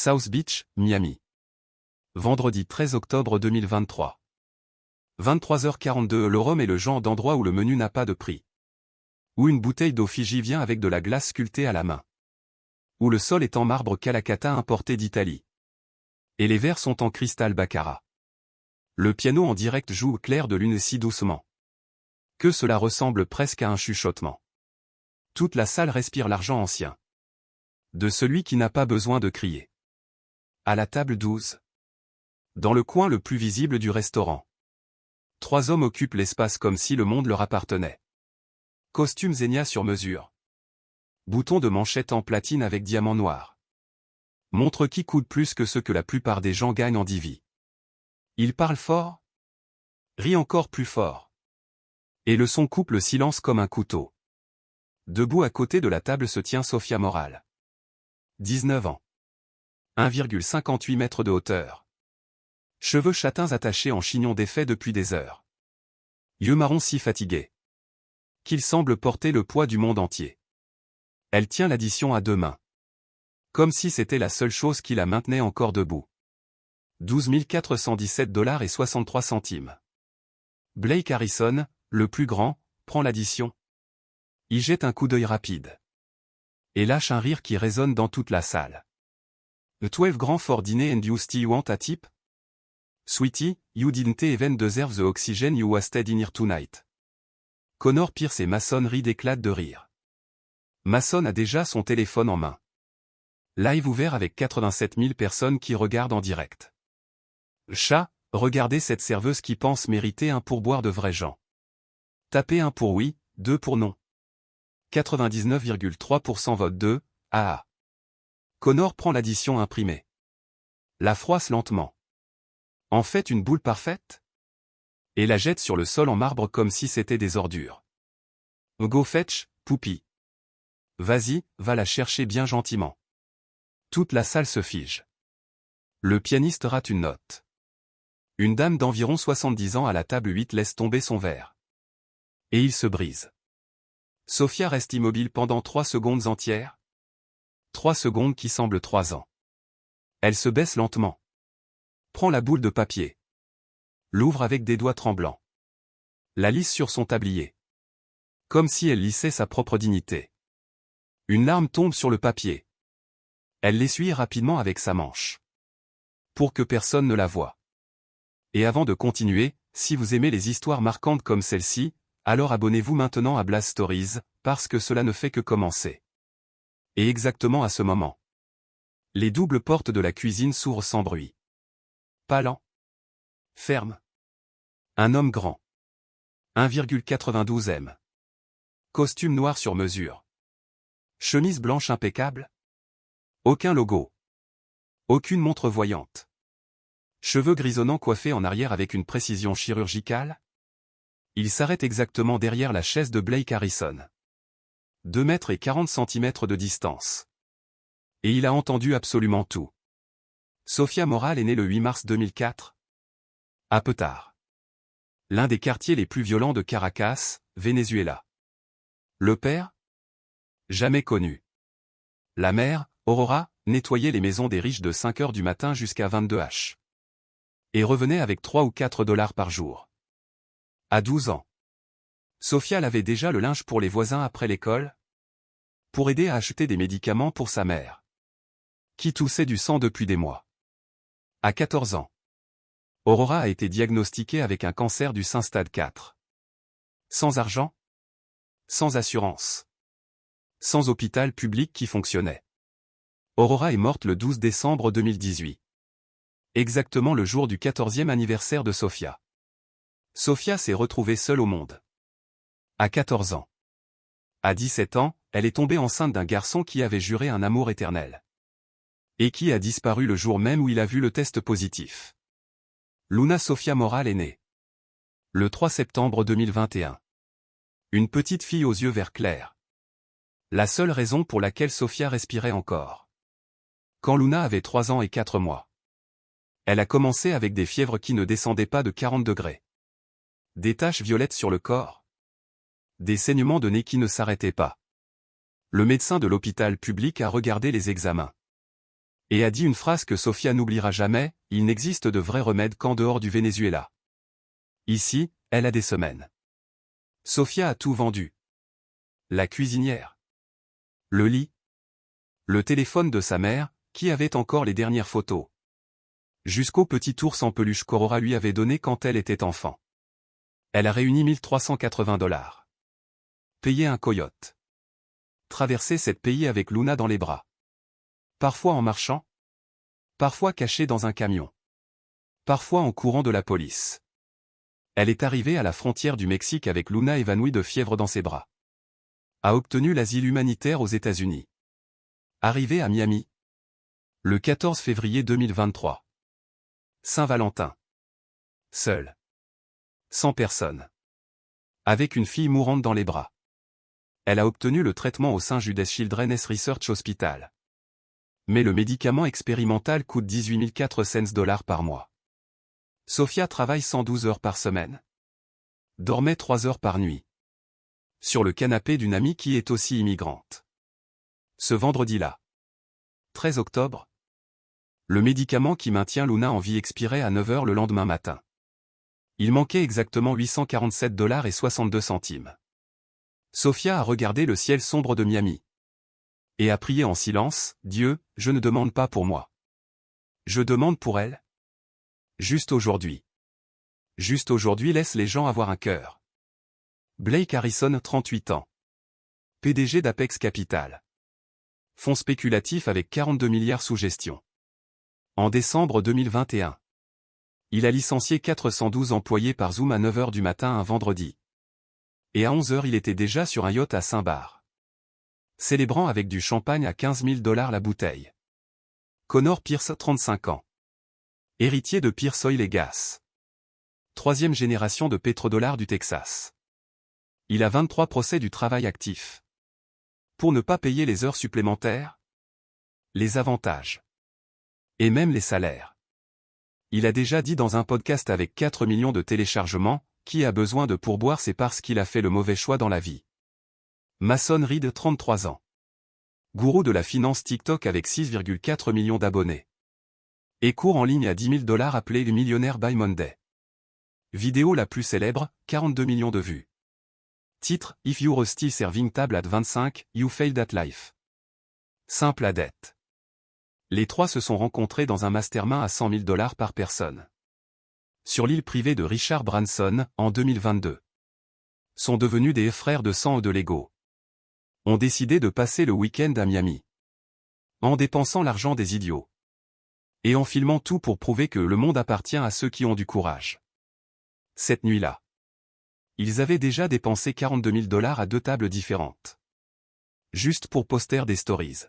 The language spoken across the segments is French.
South Beach, Miami. Vendredi 13 octobre 2023. 23h42. Le Rhum est le genre d'endroit où le menu n'a pas de prix. Où une bouteille d'eau Fiji vient avec de la glace sculptée à la main. Où le sol est en marbre Calacata importé d'Italie. Et les verres sont en cristal Baccarat. Le piano en direct joue au clair de lune si doucement que cela ressemble presque à un chuchotement. Toute la salle respire l'argent ancien. De celui qui n'a pas besoin de crier. À la table 12. Dans le coin le plus visible du restaurant. 3 hommes occupent l'espace comme si le monde leur appartenait. Costumes Zegna sur mesure. Boutons de manchette en platine avec diamants noirs. Montre qui coûte plus que ce que la plupart des gens gagnent en 10 vies. Ils parlent fort. Rient encore plus fort. Et le son coupe le silence comme un couteau. Debout à côté de la table se tient Sophia Moral. 19 ans. 1,58 mètres de hauteur. Cheveux châtains attachés en chignon défait depuis des heures. Yeux marrons si fatigués qu'il semble porter le poids du monde entier. Elle tient l'addition à 2 mains. Comme si c'était la seule chose qui la maintenait encore debout. 12 417 $ et 63 centimes. Blake Harrison, le plus grand, prend l'addition. Y jette un coup d'œil rapide. Et lâche un rire qui résonne dans toute la salle. The 12 grand for dinner and you still want a tip? Sweetie, you didn't even deserve the oxygen you wasted in here tonight. Connor Pierce et Mason Reed éclatent de rire. Mason a déjà son téléphone en main. Live ouvert avec 87 000 personnes qui regardent en direct. Chat, regardez cette serveuse qui pense mériter un pourboire de vrais gens. Tapez 1 pour oui, 2 pour non. 99,3% vote 2, ah. Connor prend l'addition imprimée. La froisse lentement. En fait une boule parfaite? Et la jette sur le sol en marbre comme si c'était des ordures. Go fetch, poupie. Vas-y, va la chercher bien gentiment. Toute la salle se fige. Le pianiste rate une note. Une dame d'environ 70 ans à la table 8 laisse tomber son verre. Et il se brise. Sophia reste immobile pendant 3 secondes entières. 3 secondes qui semblent 3 ans. Elle se baisse lentement. Prend la boule de papier. L'ouvre avec des doigts tremblants. La lisse sur son tablier. Comme si elle lissait sa propre dignité. Une larme tombe sur le papier. Elle l'essuie rapidement avec sa manche. Pour que personne ne la voie. Et avant de continuer, si vous aimez les histoires marquantes comme celle-ci, alors abonnez-vous maintenant à Blast Stories, parce que cela ne fait que commencer. Et exactement à ce moment. Les doubles portes de la cuisine s'ouvrent sans bruit. Pas lent. Ferme. Un homme grand. 1,92 m. Costume noir sur mesure. Chemise blanche impeccable. Aucun logo. Aucune montre voyante. Cheveux grisonnants coiffés en arrière avec une précision chirurgicale. Il s'arrête exactement derrière la chaise de Blake Harrison. 2 mètres et 40 centimètres de distance. Et il a entendu absolument tout. Sophia Moral est née le 8 mars 2004. À peu tard. L'un des quartiers les plus violents de Caracas, Venezuela. Le père? Jamais connu. La mère, Aurora, nettoyait les maisons des riches de 5 h du matin jusqu'à 22 h. Et revenait avec 3 ou 4 $ par jour. À 12 ans. Sophia lavait déjà le linge pour les voisins après l'école. Pour aider à acheter des médicaments pour sa mère. Qui toussait du sang depuis des mois. À 14 ans. Aurora a été diagnostiquée avec un cancer du sein stade 4. Sans argent. Sans assurance. Sans hôpital public qui fonctionnait. Aurora est morte le 12 décembre 2018. Exactement le jour du 14e anniversaire de Sophia. Sophia s'est retrouvée seule au monde. À 14 ans. À 17 ans, elle est tombée enceinte d'un garçon qui avait juré un amour éternel. Et qui a disparu le jour même où il a vu le test positif. Luna Sophia Moral est née. Le 3 septembre 2021. Une petite fille aux yeux vert clair. La seule raison pour laquelle Sophia respirait encore. Quand Luna avait 3 ans et 4 mois. Elle a commencé avec des fièvres qui ne descendaient pas de 40 degrés. Des taches violettes sur le corps. Des saignements de nez qui ne s'arrêtaient pas. Le médecin de l'hôpital public a regardé les examens. Et a dit une phrase que Sofia n'oubliera jamais, il n'existe de vrai remède qu'en dehors du Venezuela. Ici, elle a des semaines. Sofia a tout vendu. La cuisinière. Le lit. Le téléphone de sa mère, qui avait encore les dernières photos. Jusqu'au petit ours en peluche qu'Aurora lui avait donné quand elle était enfant. Elle a réuni 1380 $. Payé un coyote. Traverser cette pays avec Luna dans les bras. Parfois en marchant. Parfois cachée dans un camion. Parfois en courant de la police. Elle est arrivée à la frontière du Mexique avec Luna évanouie de fièvre dans ses bras. A obtenu l'asile humanitaire aux États-Unis. Arrivée à Miami. Le 14 février 2023. Saint-Valentin. Seule. Sans personne. Avec une fille mourante dans les bras. Elle a obtenu le traitement au St. Judas Children's Research Hospital. Mais le médicament expérimental coûte 18 400 $ par mois. Sofia travaille 112 heures par semaine. Dormait 3 heures par nuit. Sur le canapé d'une amie qui est aussi immigrante. Ce vendredi-là. 13 octobre. Le médicament qui maintient Luna en vie expirait à 9 heures le lendemain matin. Il manquait exactement 847 $ et 62 centimes. Sofia a regardé le ciel sombre de Miami. Et a prié en silence, « Dieu, je ne demande pas pour moi. Je demande pour elle. Juste aujourd'hui. Juste aujourd'hui laisse les gens avoir un cœur. » Blake Harrison, 38 ans. PDG d'Apex Capital. Fonds spéculatif avec 42 milliards sous gestion. En décembre 2021. Il a licencié 412 employés par Zoom à 9 heures du matin un vendredi. Et à 11 heures il était déjà sur un yacht à Saint-Barth. Célébrant avec du champagne à 15 000 $ la bouteille. Connor Pierce, 35 ans. Héritier de Pierce Oil et Gas. Troisième génération de pétrodollars du Texas. Il a 23 procès du travail actif. Pour ne pas payer les heures supplémentaires, les avantages, et même les salaires. Il a déjà dit dans un podcast avec 4 millions de téléchargements, qui a besoin de pourboire c'est parce qu'il a fait le mauvais choix dans la vie. Mason Reed, 33 ans. Gourou de la finance TikTok avec 6,4 millions d'abonnés. Et cours en ligne à 10 000 $ appelé le millionnaire by Monday. Vidéo la plus célèbre, 42 millions de vues. Titre, If you're still serving table at 25, you failed at life. Simple à dette. Les trois se sont rencontrés dans un mastermind à 100 000 $ par personne. Sur l'île privée de Richard Branson, en 2022. Sont devenus des frères de sang ou de Lego. Ont décidé de passer le week-end à Miami. En dépensant l'argent des idiots. Et en filmant tout pour prouver que le monde appartient à ceux qui ont du courage. Cette nuit-là. Ils avaient déjà dépensé 42 000 $ à 2 tables différentes. Juste pour poster des stories.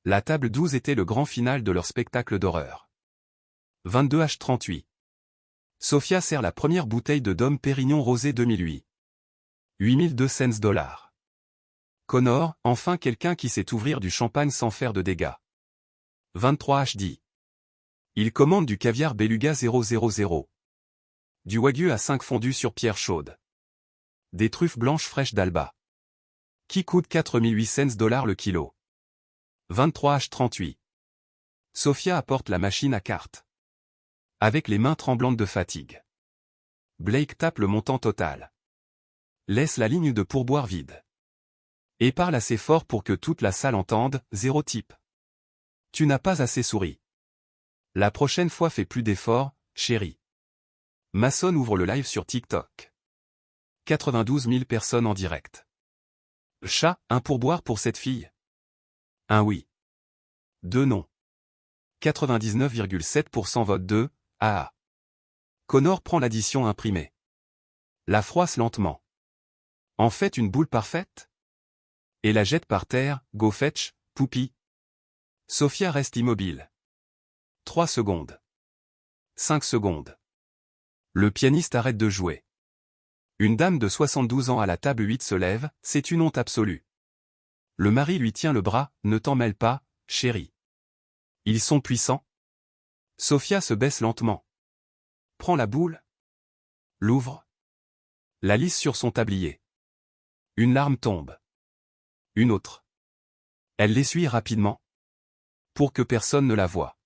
La table 12 était le grand final de leur spectacle d'horreur. 22h38. Sofia sert la première bouteille de Dom Pérignon Rosé 2008. 8200 $. Connor, enfin quelqu'un qui sait ouvrir du champagne sans faire de dégâts. 23HD. Il commande du caviar Beluga 000. Du wagyu à 5 fondu sur pierre chaude. Des truffes blanches fraîches d'Alba. Qui coûte 4800 $ le kilo. 23h38. Sofia apporte la machine à cartes. Avec les mains tremblantes de fatigue. Blake tape le montant total. Laisse la ligne de pourboire vide. Et parle assez fort pour que toute la salle entende, 0 type. Tu n'as pas assez souri. La prochaine fois fais plus d'efforts, chérie. Mason ouvre le live sur TikTok. 92 000 personnes en direct. Chat, un pourboire pour cette fille. Un oui. 2 non. 99,7% vote 2, AA. Connor prend l'addition imprimée. La froisse lentement. En fait une boule parfaite? Et la jette par terre, go fetch, poupie. Sofia reste immobile. 3 secondes. 5 secondes. Le pianiste arrête de jouer. Une dame de 72 ans à la table 8 se lève, c'est une honte absolue. Le mari lui tient le bras, ne t'en mêle pas, chérie. Ils sont puissants. Sofia se baisse lentement. Prend la boule. L'ouvre. La lisse sur son tablier. Une larme tombe. Une autre. Elle l'essuie rapidement. Pour que personne ne la voie.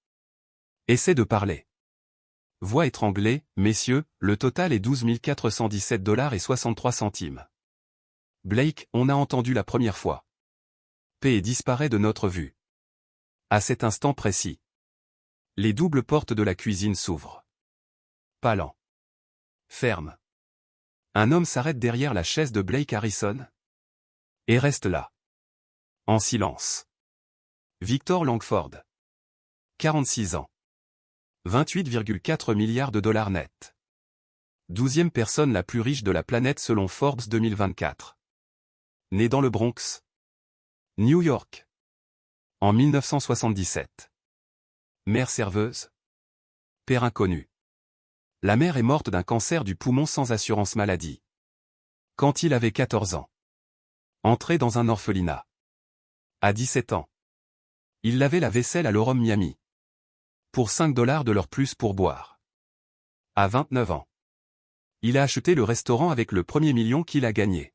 Essaie de parler. Voix étranglée, messieurs, le total est 12 417 $ et 63 centimes. Blake, on a entendu la première fois. P disparaît de notre vue. À cet instant précis. Les doubles portes de la cuisine s'ouvrent. Pas lent. Ferme. Un homme s'arrête derrière la chaise de Blake Harrison. Et reste là. En silence. Victor Langford. 46 ans. 28,4 milliards de dollars net. 12e personne la plus riche de la planète selon Forbes 2024. Né dans le Bronx, New York. En 1977. Mère serveuse. Père inconnu. La mère est morte d'un cancer du poumon sans assurance maladie. Quand il avait 14 ans. Entré dans un orphelinat. À 17 ans. Il lavait la vaisselle à l'Orum Miami. Pour 5 $ de leur plus pour boire. À 29 ans. Il a acheté le restaurant avec le premier million qu'il a gagné.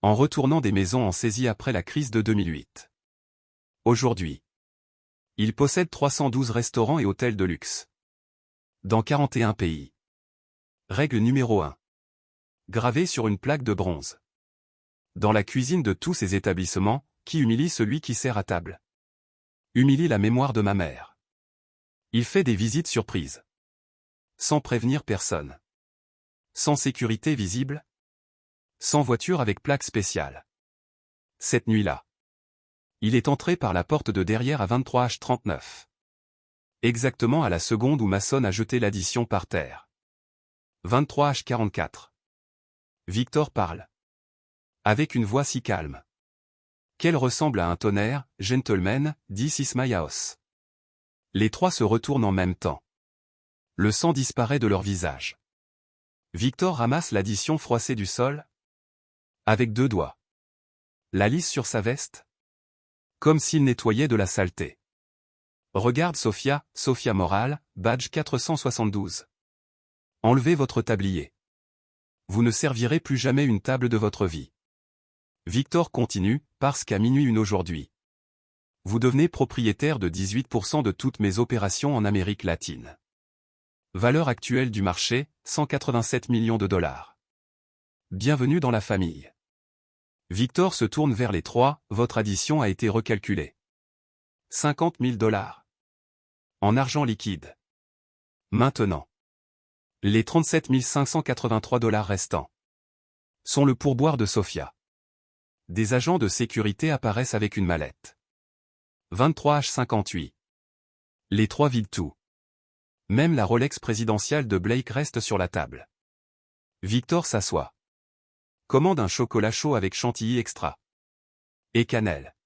En retournant des maisons en saisie après la crise de 2008. Aujourd'hui. Il possède 312 restaurants et hôtels de luxe. Dans 41 pays. Règle numéro 1. Gravée sur une plaque de bronze. Dans la cuisine de tous ces établissements, qui humilie celui qui sert à table. Humilie la mémoire de ma mère. Il fait des visites surprises. Sans prévenir personne. Sans sécurité visible. Sans voiture avec plaque spéciale. Cette nuit-là. Il est entré par la porte de derrière à 23h39. Exactement à la seconde où Mason a jeté l'addition par terre. 23h44. Victor parle. Avec une voix si calme. Qu'elle ressemble à un tonnerre, gentleman, this is my house. Les trois se retournent en même temps. Le sang disparaît de leur visage. Victor ramasse l'addition froissée du sol. Avec 2 doigts. La lisse sur sa veste. Comme s'il nettoyait de la saleté. Regarde Sophia Morale, badge 472. Enlevez votre tablier. Vous ne servirez plus jamais une table de votre vie. Victor continue, parce qu'à minuit une aujourd'hui. Vous devenez propriétaire de 18% de toutes mes opérations en Amérique latine. Valeur actuelle du marché, 187 millions de $. Bienvenue dans la famille. Victor se tourne vers les trois, votre addition a été recalculée. 50 000 $. En argent liquide. Maintenant. Les 37 583 $ restants. Sont le pourboire de Sophia. Des agents de sécurité apparaissent avec une mallette. 23h58. Les trois vident tout. Même la Rolex présidentielle de Blake reste sur la table. Victor s'assoit. Commande un chocolat chaud avec chantilly extra. Et cannelle.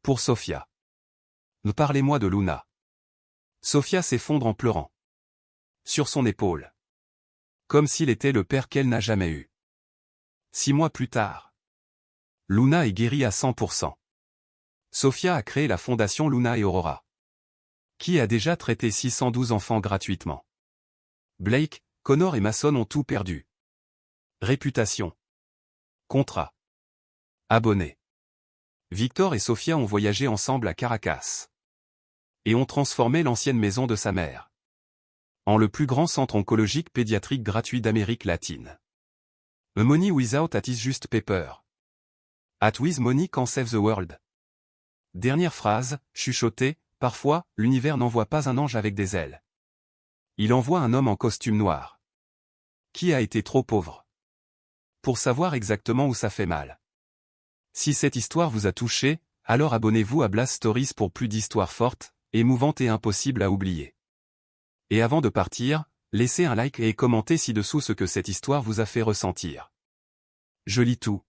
Pour Sophia. Parlez-moi de Luna. Sophia s'effondre en pleurant. Sur son épaule. Comme s'il était le père qu'elle n'a jamais eu. 6 mois plus tard. Luna est guérie à 100%. Sophia a créé la fondation Luna et Aurora. Qui a déjà traité 612 enfants gratuitement. Blake, Connor et Mason ont tout perdu. Réputation. Contrat. Abonnés. Victor et Sophia ont voyagé ensemble à Caracas. Et ont transformé l'ancienne maison de sa mère. En le plus grand centre oncologique pédiatrique gratuit d'Amérique latine. A money without at is just paper. At with money can save the world. Dernière phrase, chuchotée, parfois, l'univers n'envoie pas un ange avec des ailes. Il envoie un homme en costume noir. Qui a été trop pauvre. Pour savoir exactement où ça fait mal. Si cette histoire vous a touché, alors abonnez-vous à Blast Stories pour plus d'histoires fortes, émouvantes et impossibles à oublier. Et avant de partir, laissez un like et commentez ci-dessous ce que cette histoire vous a fait ressentir. Je lis tout.